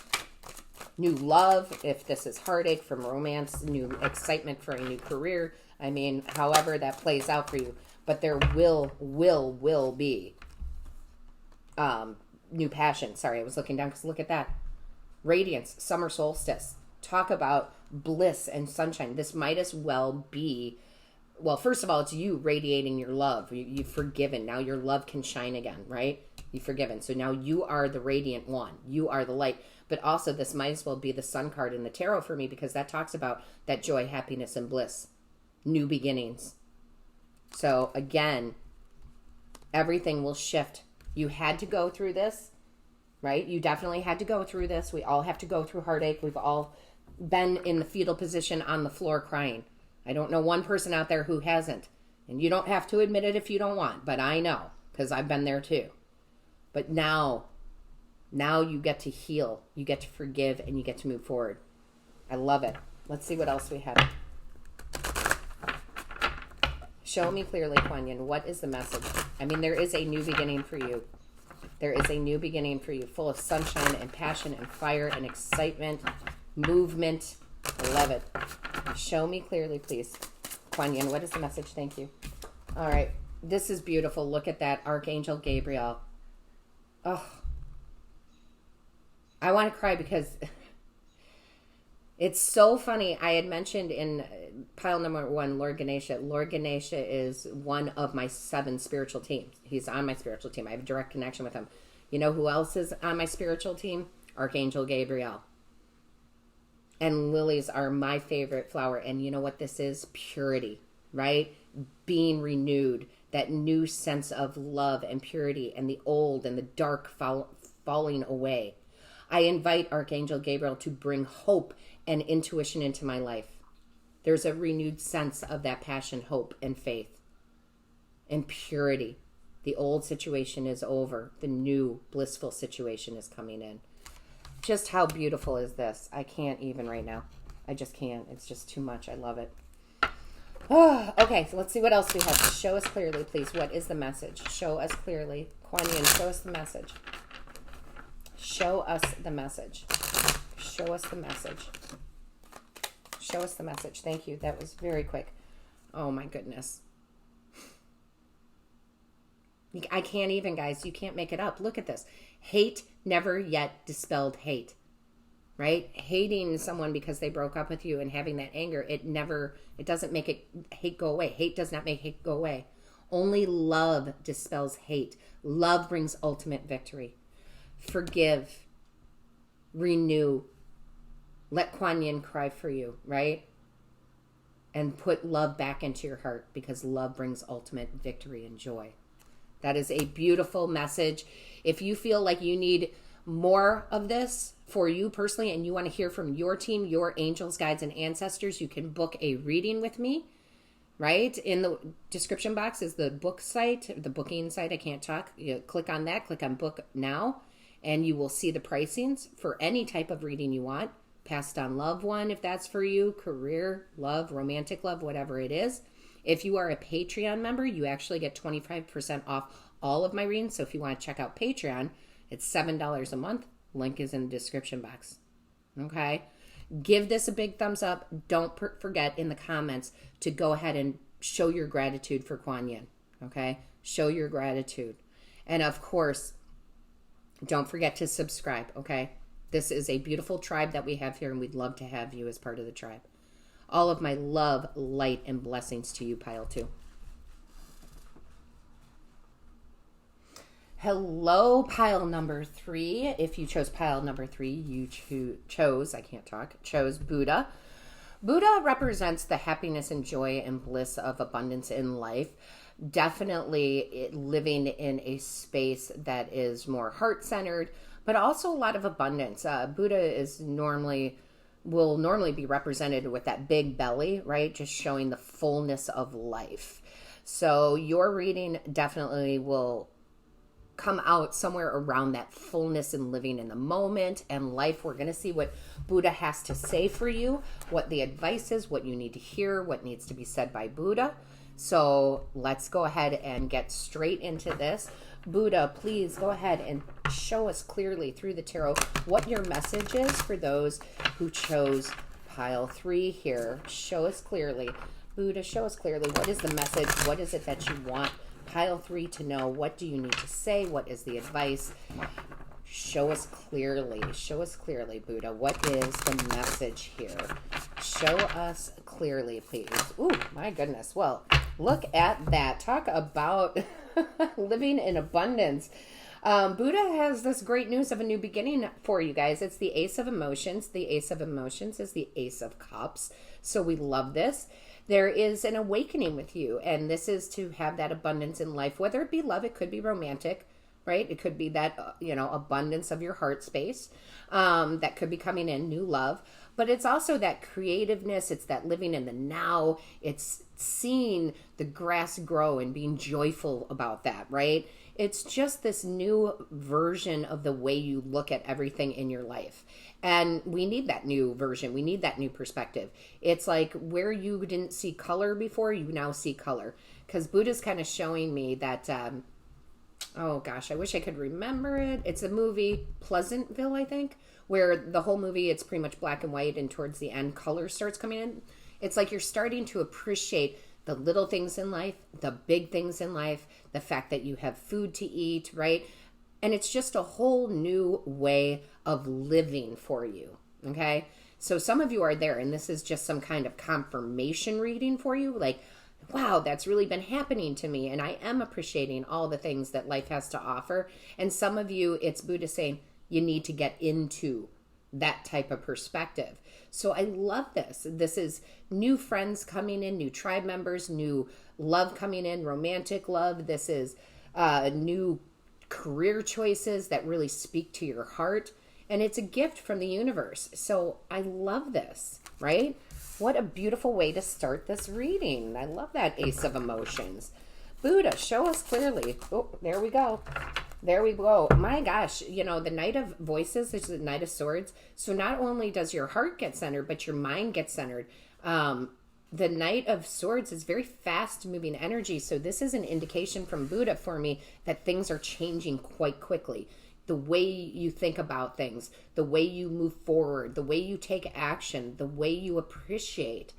New love, if this is heartache from romance, new excitement for a new career. I mean, however that plays out for you. But there will be new passion. Sorry, I was looking down because look at that. Radiance, summer solstice. Talk about bliss and sunshine. This might as well be, well, first of all, it's you radiating your love. You've forgiven. Now your love can shine again, right? You've forgiven. So now you are the radiant one. You are the light. But also this might as well be the sun card in the tarot for me, because that talks about that joy, happiness, and bliss. New beginnings. So again, everything will shift. You had to go through this, right? You definitely had to go through this. We all have to go through heartache. We've all been in the fetal position on the floor crying. I don't know one person out there who hasn't. And you don't have to admit it if you don't want, but I know, because I've been there too. But now you get to heal, you get to forgive, and you get to move forward. I love it. Let's see what else we have. Show me clearly, Kuan Yin, what is the message? I mean, there is a new beginning for you. There is a new beginning for you, full of sunshine and passion and fire and excitement, movement. I love it. Show me clearly, please. Kuan Yin, what is the message? Thank you. All right. This is beautiful. Look at that. Archangel Gabriel. Oh, I want to cry because it's so funny. I had mentioned in pile number 1, Lord Ganesha. Lord Ganesha is one of my 7 spiritual teams. He's on my spiritual team. I have a direct connection with him. You know who else is on my spiritual team? Archangel Gabriel. And lilies are my favorite flower. And you know what this is? Purity, right? Being renewed. That new sense of love and purity, and the old and the dark falling away. I invite Archangel Gabriel to bring hope and intuition into my life. There's a renewed sense of that passion, hope, and faith, and purity. The old situation is over. The new blissful situation is coming in. Just how beautiful is this? I can't even right now. I just can't. It's just too much. I love it. Oh, okay, so let's see what else we have. Show us clearly, please. What is the message? Show us clearly. Kuan Yin, show us the message. Show us the message. Show us the message. Show us the message. Thank you. That was very quick. Oh, my goodness. I can't even, guys. You can't make it up. Look at this. Hate never yet dispelled hate. Right? Hating someone because they broke up with you and having that anger, it doesn't make hate go away. Hate does not make hate go away. Only love dispels hate. Love brings ultimate victory. Forgive. Renew. Let Kuan Yin cry for you, right? And put love back into your heart, because love brings ultimate victory and joy. That is a beautiful message. If you feel like you need more of this for you personally, and you want to hear from your team, your angels, guides, and ancestors, you can book a reading with me, right? In the description box is the book site, the booking site. I can't talk. You click on that, click on book now, and you will see the pricings for any type of reading you want. Passed on loved one, if that's for you, career, love, romantic love, whatever it is. If you are a Patreon member, you actually get 25% off all of my readings. So if you want to check out Patreon, it's $7 a month. Link is in the description box. Okay? Give this a big thumbs up. Don't forget in the comments to go ahead and show your gratitude for Kuan Yin. Okay? Show your gratitude. And of course, don't forget to subscribe. Okay? This is a beautiful tribe that we have here, and we'd love to have you as part of the tribe. All of my love, light, and blessings to you, Pile 2. Hello, pile number 3. If you chose pile number 3, you chose Buddha. Buddha represents the happiness and joy and bliss of abundance in life. Definitely living in a space that is more heart-centered, but also a lot of abundance. Buddha will normally be represented with that big belly, right? Just showing the fullness of life. So your reading definitely will come out somewhere around that fullness and living in the moment and life. We're going to see what Buddha has to say for you, what the advice is, what you need to hear, what needs to be said by Buddha. So let's go ahead and get straight into this. Buddha, please go ahead and show us clearly through the tarot what your message is for those who chose pile 3 here. Show us clearly. Buddha, show us clearly. What is the message? What is it that you want pile 3 to know? What do you need to say? What is the advice? Show us clearly. Show us clearly, Buddha. What is the message here? Show us clearly, please. Ooh, my goodness. Well, look at that. Talk about living in abundance. Buddha has this great news of a new beginning for you guys. It's the Ace of Emotions. The Ace of Emotions is the Ace of Cups. So we love this. There is an awakening with you, and this is to have that abundance in life, whether it be love, it could be romantic, right? It could be that, abundance of your heart space that could be coming in, new love. But it's also that creativeness. It's that living in the now. It's seeing the grass grow and being joyful about that, right? It's just this new version of the way you look at everything in your life. And we need that new version. We need that new perspective. It's like where you didn't see color before, you now see color. Because Buddha's kind of showing me that, oh gosh, I wish I could remember it. It's a movie, Pleasantville, I think, where the whole movie, it's pretty much black and white, and towards the end, color starts coming in. It's like you're starting to appreciate the little things in life, the big things in life, the fact that you have food to eat, right? And it's just a whole new way of living for you, okay? So some of you are there, and this is just some kind of confirmation reading for you, like, wow, that's really been happening to me, and I am appreciating all the things that life has to offer. And some of you, it's Buddha saying, you need to get into that type of perspective. So I love this. This is new friends coming in, new tribe members, new love coming in, romantic love. This is new career choices that really speak to your heart. And it's a gift from the universe. So I love this, right? What a beautiful way to start this reading. I love that Ace of Emotions. Buddha, show us clearly. Oh, there we go. There we go. My gosh, the Knight of Voices is the Knight of Swords. So not only does your heart get centered, but your mind gets centered. The Knight of Swords is very fast moving energy. So this is an indication from Buddha for me that things are changing quite quickly. The way you think about things, the way you move forward, the way you take action, the way you appreciate.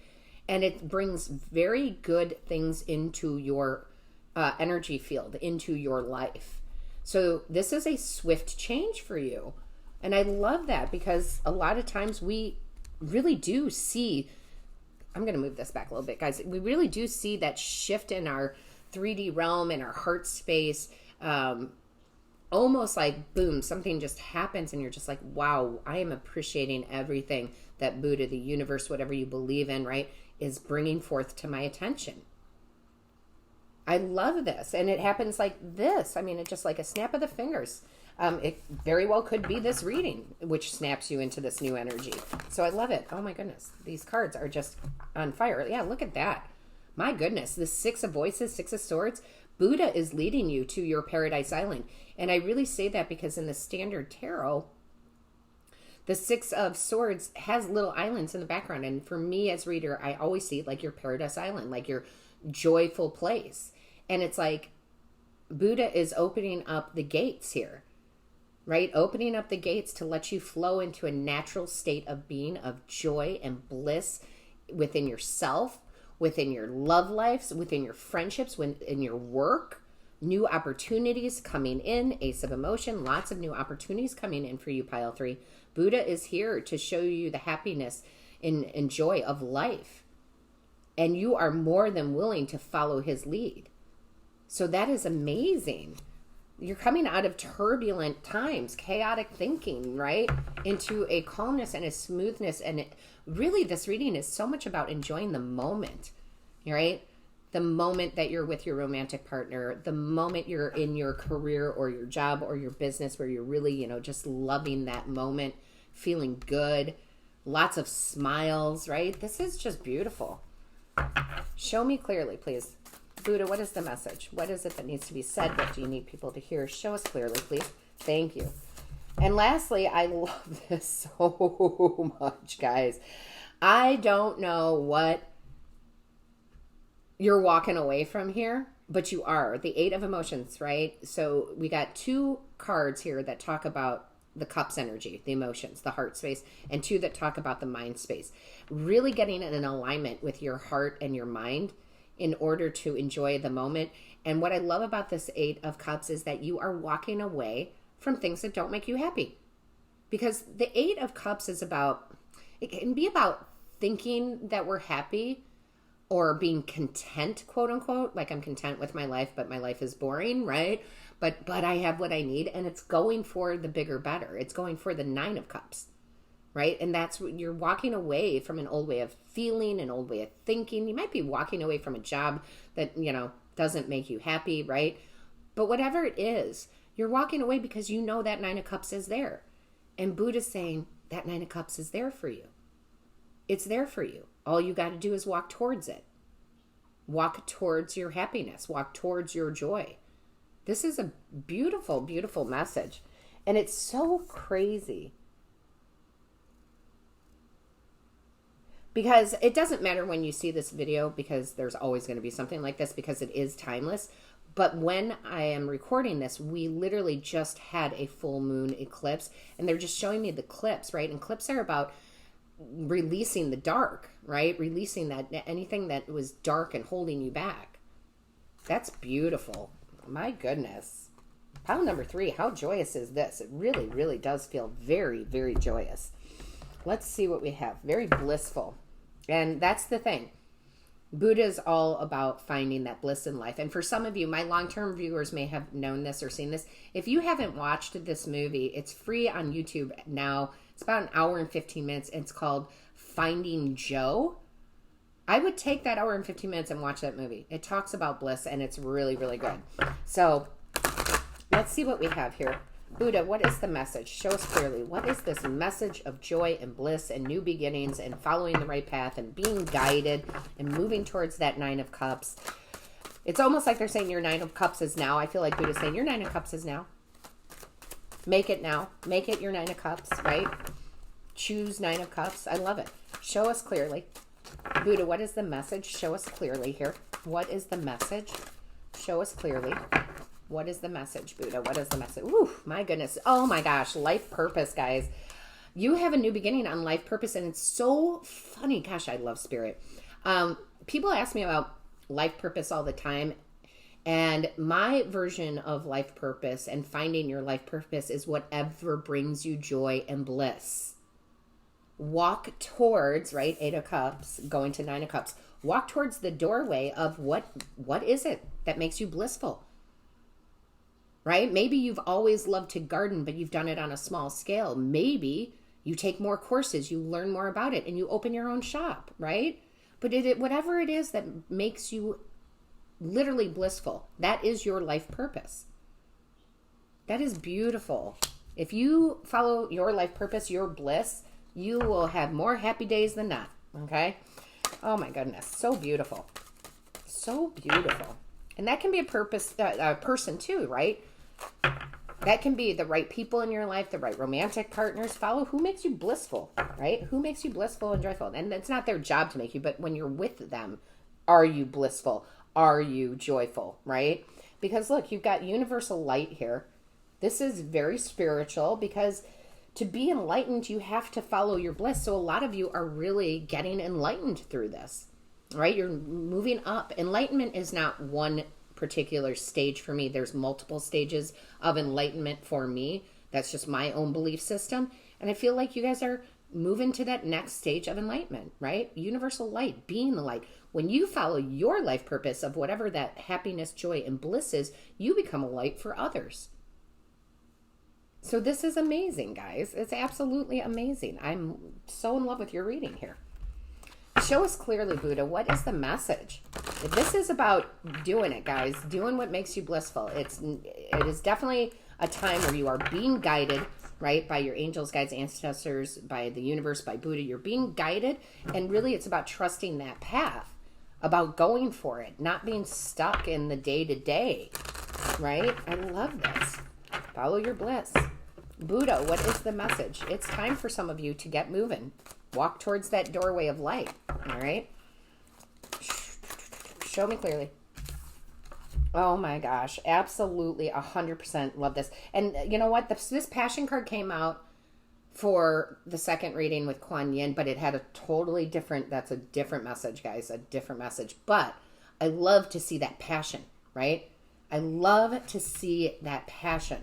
And it brings very good things into your energy field, into your life. So this is a swift change for you. And I love that because a lot of times we really do see, I'm going to move this back a little bit, guys. We really do see that shift in our 3D realm, in our heart space, almost like, boom, something just happens and you're just like, wow, I am appreciating everything that Buddha, the universe, whatever you believe in, right, is bringing forth to my attention. I love this. And it happens like this. I mean, it's just like a snap of the fingers. It very well could be this reading, which snaps you into this new energy. So I love it. Oh my goodness. These cards are just on fire. Yeah, look at that. My goodness. The Six of Voices, Six of Swords. Buddha is leading you to your paradise island. And I really say that because in the standard tarot, the Six of Swords has little islands in the background. And for me as reader, I always see it like your paradise island, like your joyful place. And it's like Buddha is opening up the gates here, right? Opening up the gates to let you flow into a natural state of being, of joy and bliss within yourself, within your love lives, within your friendships, in your work. New opportunities coming in, Ace of Emotion, lots of new opportunities coming in for you, Pile 3. Buddha is here to show you the happiness and joy of life. And you are more than willing to follow his lead. So that is amazing. You're coming out of turbulent times, chaotic thinking, right? Into a calmness and a smoothness. And really, this reading is so much about enjoying the moment, right? The moment that you're with your romantic partner, the moment you're in your career or your job or your business where you're really, just loving that moment, feeling good, lots of smiles, right? This is just beautiful. Show me clearly, please. Buddha, what is the message? What is it that needs to be said? What do you need people to hear? Show us clearly, please. Thank you. And lastly, I love this so much, guys. I don't know what you're walking away from here, but you are. The Eight of Emotions, right? So we got two cards here that talk about the cups energy, the emotions, the heart space, and two that talk about the mind space. Really getting in an alignment with your heart and your mind in order to enjoy the moment. And what I love about this Eight of Cups is that you are walking away from things that don't make you happy. Because the Eight of Cups is about, it can be about thinking that we're happy or being content, quote unquote, like I'm content with my life, but my life is boring, right? but I have what I need, and it's going for the bigger, better. It's going for the 9 of Cups, right? And that's what you're walking away from, an old way of feeling, an old way of thinking. You might be walking away from a job that, doesn't make you happy, right? But whatever it is, you're walking away because you know that 9 of Cups is there. And Buddha's saying that 9 of Cups is there for you. It's there for you. All you got to do is walk towards it. Walk towards your happiness. Walk towards your joy. This is a beautiful, beautiful message. And it's so crazy. Because it doesn't matter when you see this video, because there's always going to be something like this, because it is timeless. But when I am recording this, we literally just had a full moon eclipse, and they're just showing me the clips, right? And clips are about releasing the dark, right? Releasing that, anything that was dark and holding you back. That's beautiful. My goodness. Pile number 3, how joyous is this? It really, really does feel very, very joyous. Let's see what we have. Very blissful. And that's the thing. Buddha is all about finding that bliss in life. And for some of you, my long-term viewers may have known this or seen this. If you haven't watched this movie, it's free on YouTube now. It's about an hour and 15 minutes. It's called Finding Joe. I would take that hour and 15 minutes and watch that movie. It talks about bliss, and it's really, really good. So let's see what we have here. Buddha, what is the message? Show us clearly. What is this message of joy and bliss and new beginnings and following the right path and being guided and moving towards that 9 of Cups? It's almost like they're saying your 9 of Cups is now. I feel like Buddha's saying your 9 of Cups is now. Make it now. Make it your 9 of Cups, right? Choose 9 of Cups. I love it. Show us clearly. Buddha, what is the message? Show us clearly here. What is the message? Show us clearly. What is the message, Buddha? What is the message? Ooh, my goodness. Oh my gosh. Life purpose, guys. You have a new beginning on life purpose, and it's so funny. Gosh, I love spirit. People ask me about life purpose all the time. And my version of life purpose and finding your life purpose is whatever brings you joy and bliss. Walk towards, right, 8 of Cups, going to 9 of Cups. Walk towards the doorway of what is it that makes you blissful, right? Maybe you've always loved to garden, but you've done it on a small scale. Maybe you take more courses, you learn more about it, and you open your own shop, right? But whatever it is that makes you literally blissful, that is your life purpose. That is beautiful. If you follow your life purpose, your bliss, you will have more happy days than not. Okay? Oh my goodness. So beautiful. So beautiful. And that can be a person too, right? That can be the right people in your life, the right romantic partners. Follow who makes you blissful, right? Who makes you blissful and joyful? And it's not their job to make you, but when you're with them, are you blissful? Are you joyful, right? Because look, you've got universal light here. This is very spiritual, because to be enlightened, you have to follow your bliss. So a lot of you are really getting enlightened through this, right? You're moving up. Enlightenment is not one particular stage for me. There's multiple stages of enlightenment for me. That's just my own belief system. And I feel like you guys are moving to that next stage of enlightenment, right? Universal light, being the light. When you follow your life purpose of whatever that happiness, joy, and bliss is, you become a light for others. So this is amazing, guys. It's absolutely amazing. I'm so in love with your reading here. Show us clearly, Buddha. What is the message? This is about doing it, guys. Doing what makes you blissful. It is definitely a time where you are being guided, right, by your angels, guides, ancestors, by the universe, by Buddha. You're being guided, and really it's about trusting that path, about going for it, not being stuck in the day-to-day, right? I love this. Follow your bliss. Buddha, what is the message? It's time for some of you to get moving. Walk towards that doorway of light, all right? Show me clearly. Oh my gosh, absolutely 100% love this. And you know what? This passion card came out for the second reading with Kuan Yin, but it had a totally different, that's a different message, guys, a different message. But I love to see that passion, right? I love to see that passion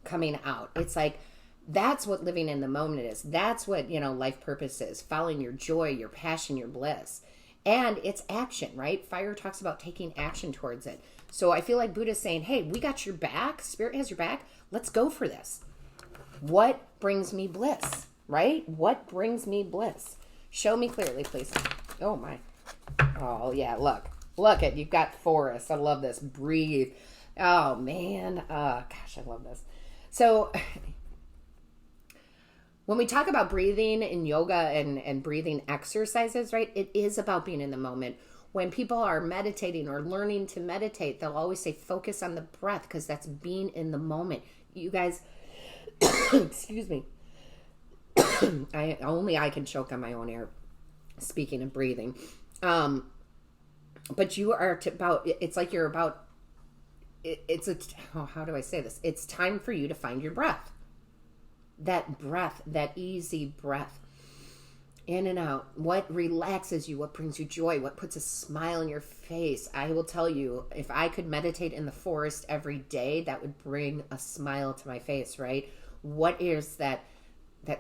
coming out. It's like, that's what living in the moment is. That's what, life purpose is. Following your joy, your passion, your bliss. And it's action, right? Fire talks about taking action towards it. So I feel like Buddha's saying, hey, we got your back. Spirit has your back. Let's go for this. What brings me bliss, right? What brings me bliss? Show me clearly, please. Oh, my. Oh, yeah, look. Look at, you've got forest. I love this. Breathe. Oh, man. Gosh, I love this. So when we talk about breathing in yoga and breathing exercises, right, it is about being in the moment. When people are meditating or learning to meditate, they'll always say, focus on the breath, because that's being in the moment. You guys, excuse me. I can choke on my own air, speaking and breathing. But you are it's like you're about, how do I say this? It's time for you to find your breath. That breath, that easy breath. In and out. What relaxes you? What brings you joy? What puts a smile on your face? I will tell you, if I could meditate in the forest every day, that would bring a smile to my face, right? What is that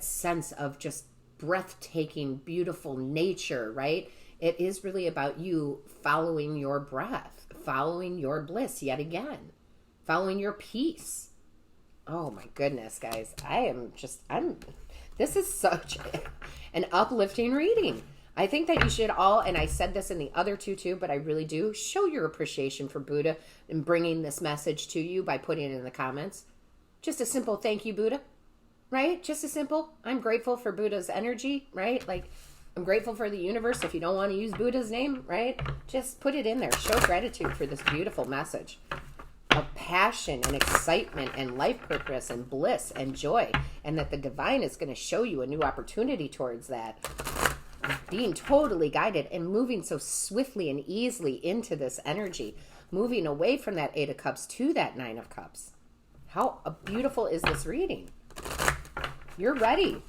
sense of just breathtaking, beautiful nature, right? It is really about you following your breath, following your bliss yet again, following your peace. Oh my goodness, guys. This is such an uplifting reading. I think that you should all, and I said this in the other two too, but I really do, show your appreciation for Buddha and bringing this message to you by putting it in the comments. Just a simple thank you, Buddha, right? Just a simple, I'm grateful for Buddha's energy, right? Like, I'm grateful for the universe. If you don't want to use Buddha's name, right? Just put it in there. Show gratitude for this beautiful message of passion and excitement and life purpose and bliss and joy, and that the divine is going to show you a new opportunity towards that. Being totally guided and moving so swiftly and easily into this energy, moving away from that 8 of Cups to that 9 of Cups. How beautiful is this reading? You're ready.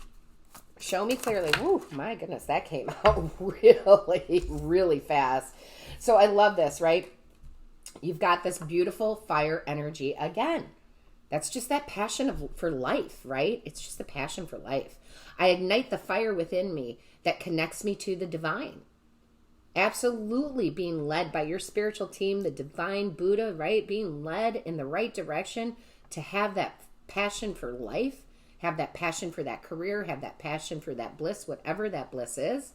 Show me clearly. Woo, my goodness, that came out really, really fast. So I love this, right? You've got this beautiful fire energy again. That's just that passion for life, right? It's just the passion for life. I ignite the fire within me that connects me to the divine. Absolutely being led by your spiritual team, the divine Buddha, right? Being led in the right direction to have that passion for life, have that passion for that career, have that passion for that bliss, whatever that bliss is,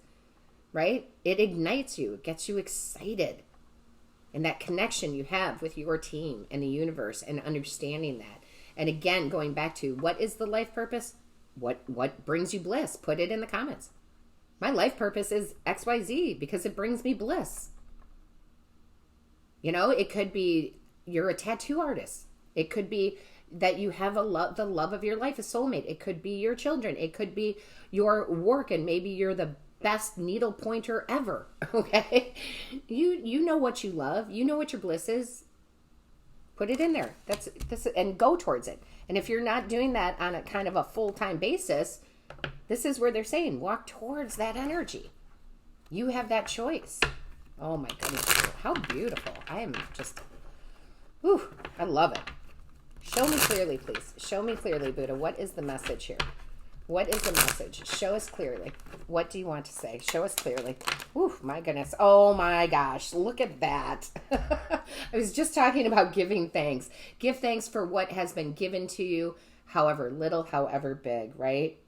right? It ignites you. It gets you excited. And that connection you have with your team and the universe and understanding that. And again, going back to what is the life purpose? What brings you bliss? Put it in the comments. My life purpose is XYZ because it brings me bliss. You know, it could be you're a tattoo artist. It could be that you have the love of your life, a soulmate. It could be your children. It could be your work, and maybe you're the best needle pointer ever. Okay, you know what you love. You know what your bliss is. Put it in there. That's and go towards it. And if you're not doing that on a kind of a full-time basis, this is where they're saying walk towards that energy. You have that choice. Oh my goodness, how beautiful! I am just, whew, I love it. Show me clearly, please. Show me clearly, Buddha. What is the message here? What is the message? Show us clearly. What do you want to say? Show us clearly. Whew, my goodness. Oh my gosh. Look at that. I was just talking about giving thanks. Give thanks for what has been given to you, however little, however big, right?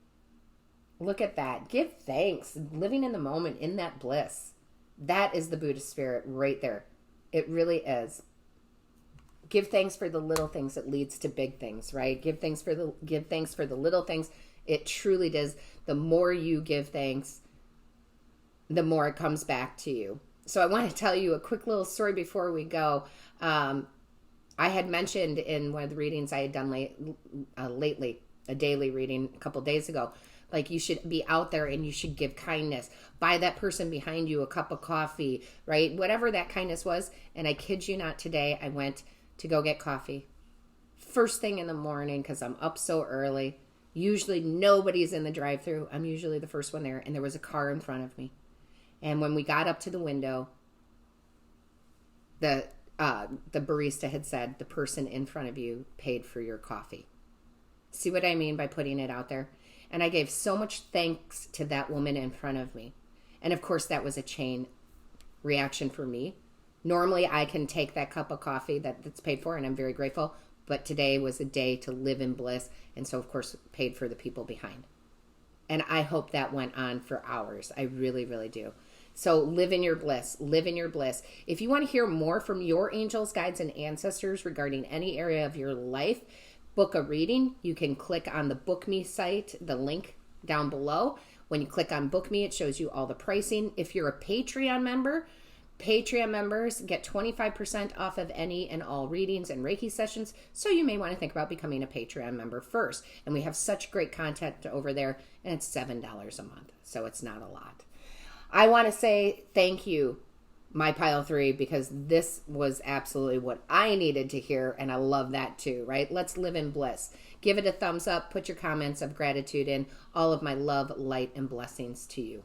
Look at that. Give thanks. Living in the moment, in that bliss. That is the Buddhist spirit right there. It really is. Give thanks for the little things that leads to big things, right? Give thanks for the little things. It truly does. The more you give thanks, the more it comes back to you. So I want to tell you a quick little story before we go. I had mentioned in one of the readings I had done lately, a daily reading a couple days ago, like you should be out there and you should give kindness. Buy that person behind you a cup of coffee, right? Whatever that kindness was. And I kid you not, today I went to go get coffee. First thing in the morning because I'm up so early. Usually nobody's in the drive-thru. I'm usually the first one there. And there was a car in front of me. And when we got up to the window, the barista had said, the person in front of you paid for your coffee. See what I mean by putting it out there? And I gave so much thanks to that woman in front of me. And of course, that was a chain reaction for me. Normally, I can take that cup of coffee that's paid for, and I'm very grateful. But today was a day to live in bliss, and so, of course, paid for the people behind. And I hope that went on for hours. I really, really do. So live in your bliss. Live in your bliss. If you want to hear more from your angels, guides, and ancestors regarding any area of your life, book a reading. You can click on the Book Me site, the link down below. When you click on Book Me, it shows you all the pricing. If you're a Patreon member, Patreon members get 25% off of any and all readings and Reiki sessions, so you may want to think about becoming a Patreon member first. And we have such great content over there, and it's $7 a month, so it's not a lot. I want to say thank you, my Pile 3, because this was absolutely what I needed to hear, and I love that too, right? Let's live in bliss. Give it a thumbs up, put your comments of gratitude in. All of my love, light, and blessings to you.